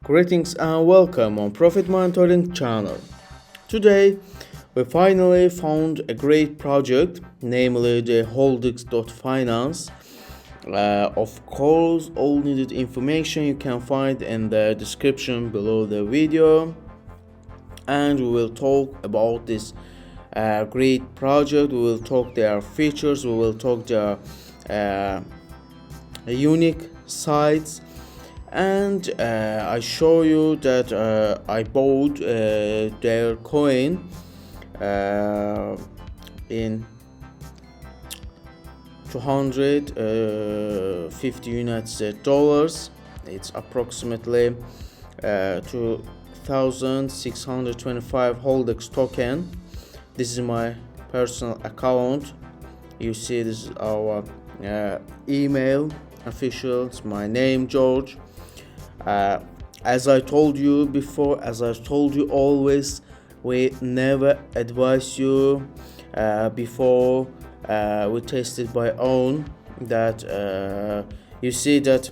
Greetings and welcome on Profit Monitoring channel. Today we finally found a great project, namely the Holdex.finance. Of course, all needed information you can find in the description below the video, and we will talk about this great project. We will talk their features, we will talk their unique sites, and I show you that I bought their coin in 250 United dollars. It's approximately 2625 Holdex token. This is my personal account. You see, this is our email official. It's my name, George. As I told you before, as I told you always, we never advise you before we test it by own. That you see that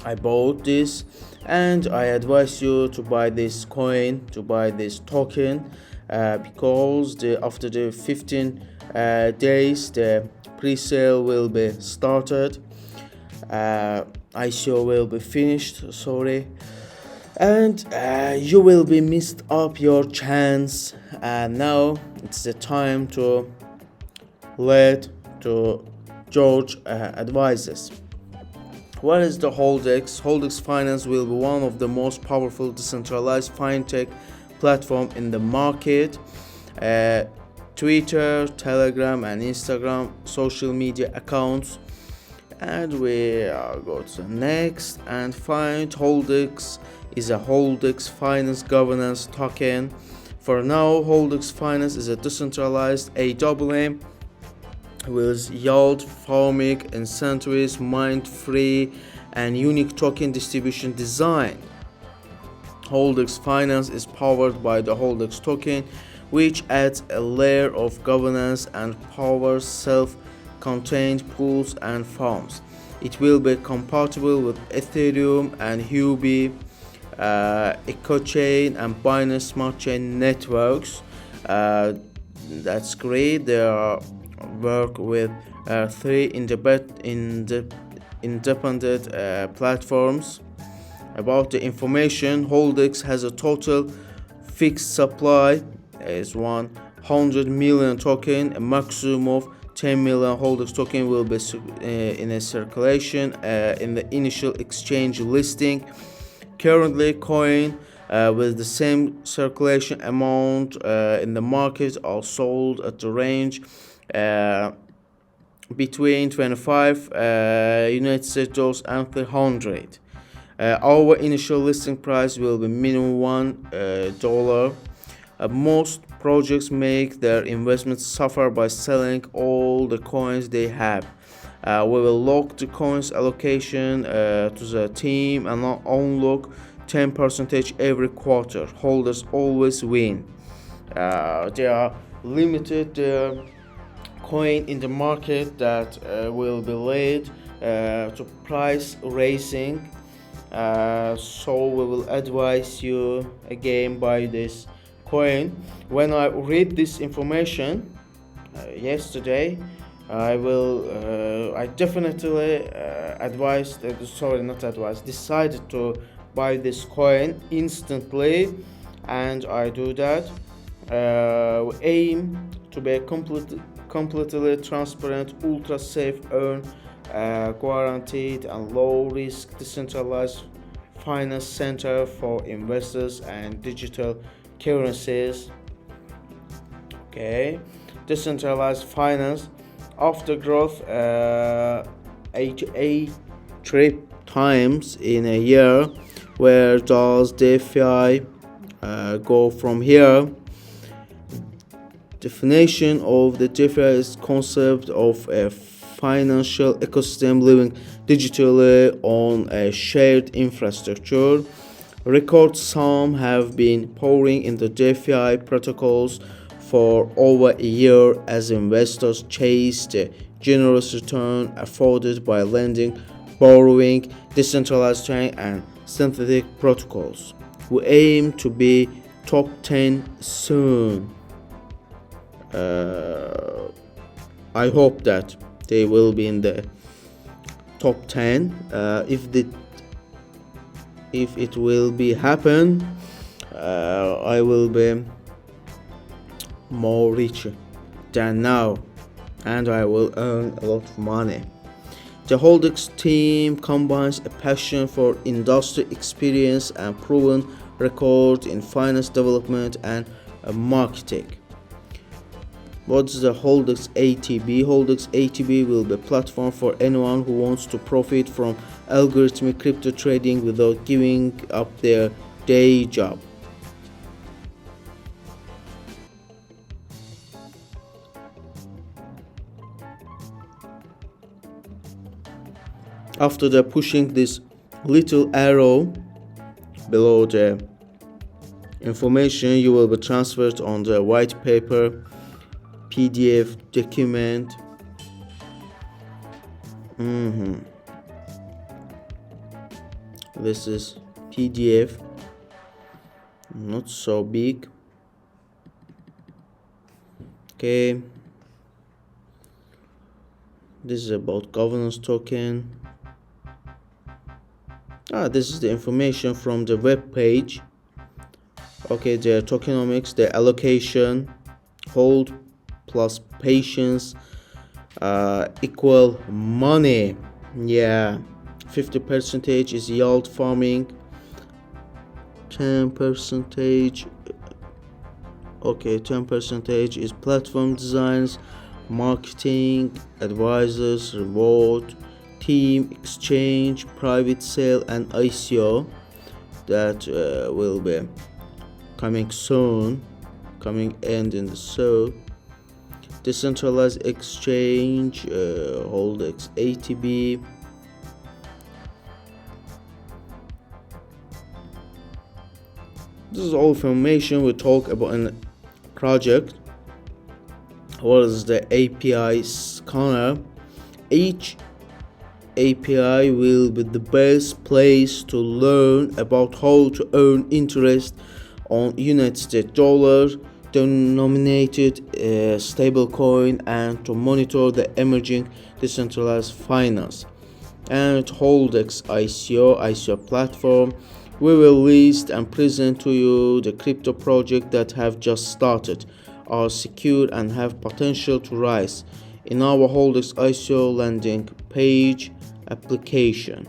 I bought this, and I advise you to buy this coin, to buy this token, because after the 15 days the pre-sale will be started. ICO will be finished, and you will be missed up your chance. And now it's the time to let to George advises. What is the Holdex? Holdex Finance will be one of the most powerful decentralized fintech platform in the market. Twitter, Telegram, and Instagram social media accounts. And we go to the next and find Holdex is a Holdex Finance governance token. For now, Holdex Finance is a decentralized AAA with yield farming incentives, mind-free and unique token distribution design. Holdex Finance is powered by the Holdex token, which adds a layer of governance and powers self-contained pools and farms. It will be compatible with Ethereum and Huobi, EcoChain and Binance Smart Chain networks. That's great. They work with 3 independent platforms. About the information, Holdex has a total fixed supply is 100 million token. A maximum of 10 million Holdex token will be in a circulation in the initial exchange listing. Currently, coin with the same circulation amount in the market are sold at the range between 25 United States dollars and 300. Our initial listing price will be minimum $1. Most projects make their investments suffer by selling all the coins they have. We will lock the coins allocation to the team and unlock 10% every quarter. Holders always win. They are limited the coin in the market that will be led to price raising. So we will advise you again buy this coin. When I read this information yesterday, I definitely decided to buy this coin instantly, and I do that. We aim to be completely transparent, ultra safe, guaranteed and low risk decentralized finance center for investors and digital currencies. Okay, decentralized finance after growth 88 times in a year. Where does DeFi go from here? Definition of the DeFi is concept of a financial ecosystem living digitally on a shared infrastructure. Record sum have been pouring into DeFi protocols for over a year as investors chase the generous return afforded by lending, borrowing, decentralized chain, and synthetic protocols. We aim to be top 10 soon. I hope that they will be in the top 10. If it will be happen, I will be more rich than now, and I will earn a lot of money. The Holdex team combines a passion for industry experience and proven record in finance development and marketing. What's the Holdex ATB? Holdex ATB will be a platform for anyone who wants to profit from algorithmic crypto trading without giving up their day job. After the pushing this little arrow below the information, you will be transferred on the white paper PDF document. This is PDF, not so big. Okay, this is about governance token. This is the information from the web page. Okay, the tokenomics, the allocation, hold plus patience equal money. 50% is yield farming, 10% 10% is platform designs, marketing, advisors, reward, team, exchange, private sale, and ICO. That will be coming soon, coming end in the show. Decentralized exchange, Holdex ATB. This is all information we talk about in the project. What is the API scanner? Each API will be the best place to learn about how to earn interest on United States dollar denominated stablecoin and to monitor the emerging decentralized finance. And Holdex ICO platform, we will list and present to you the crypto project that have just started, are secure and have potential to rise in our Holdex ICO landing page application.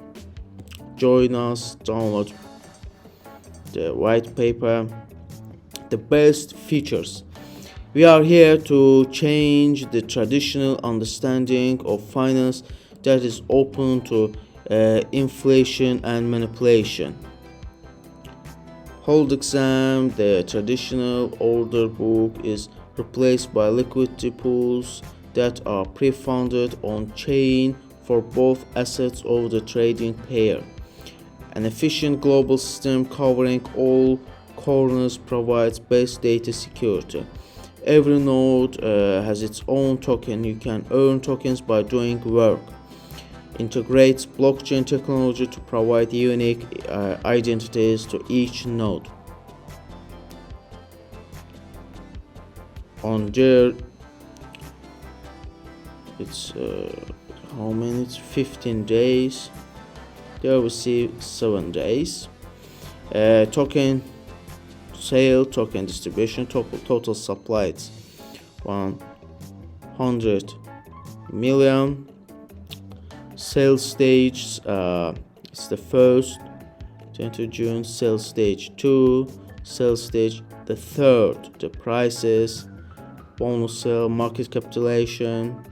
Join us, download the white paper, the best features. We are here to change the traditional understanding of finance that is open to inflation and manipulation. Holdexam, the traditional order book, is replaced by liquidity pools that are pre-funded on chain for both assets of the trading pair. An efficient global system covering all corners provides best data security. Every node has its own token. You can earn tokens by doing work. Integrates blockchain technology to provide unique identities to each node. On there, it's how many? It's 15 days. There we see 7 days. Token sale, token distribution, total supply, it's 100 million. Sales stage, it's the first, 20 June. Sales stage 2, sales stage the third. The prices, bonus sale, market capitalization,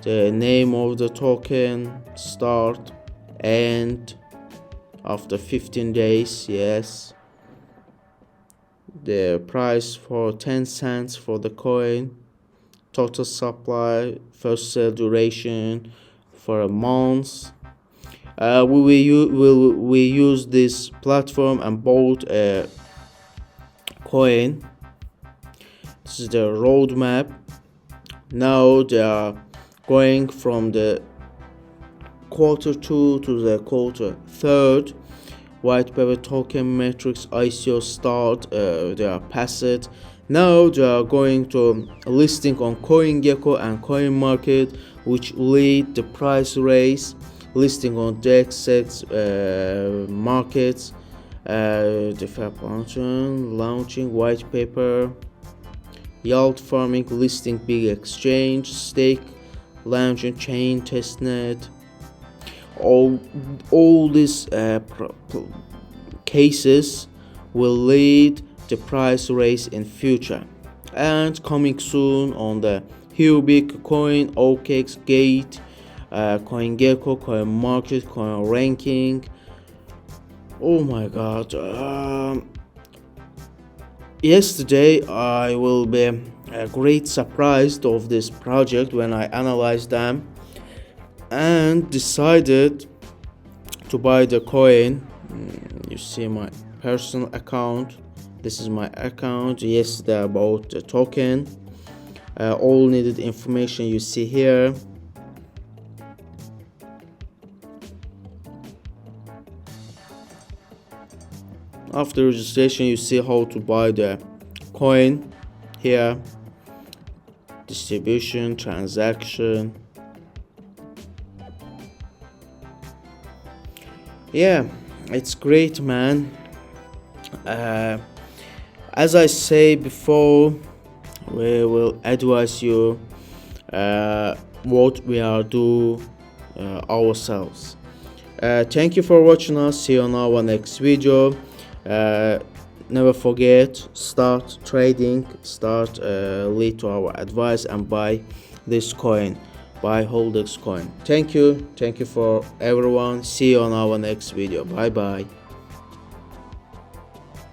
the name of the token, start, end, after 15 days, yes. The price for 10 cents for the coin, total supply, first sale duration for a month. We use this platform and bought a coin. This is the roadmap. Now they are going from the quarter 2 to the quarter 3rd. White paper token metrics ICO start. They are passed. Now they are going to listing on CoinGecko and CoinMarket, which lead the price race. Listing on DexX markets. DeFi launching white paper. Yield farming listing big exchange. Stake launching chain testnet. All these cases will lead the price race in future, and coming soon on the Huobi coin, OKX Gate, CoinGecko, CoinMarket, Coin Ranking. Oh my god. Yesterday I will be great surprised of this project when I analyzed them and decided to buy the coin. You see my personal account. This is my account. Yesterday I bought the token. All needed information you see here. After registration, you see how to buy the coin here. Distribution, transaction. Yeah, it's great, man. As I say before, we will advise you what we are do ourselves. Thank you for watching us. See you on our next video. Never forget, start trading, start lead to our advice and buy this coin, buy Holdex coin. Thank you for everyone. See you on our next video. Bye bye.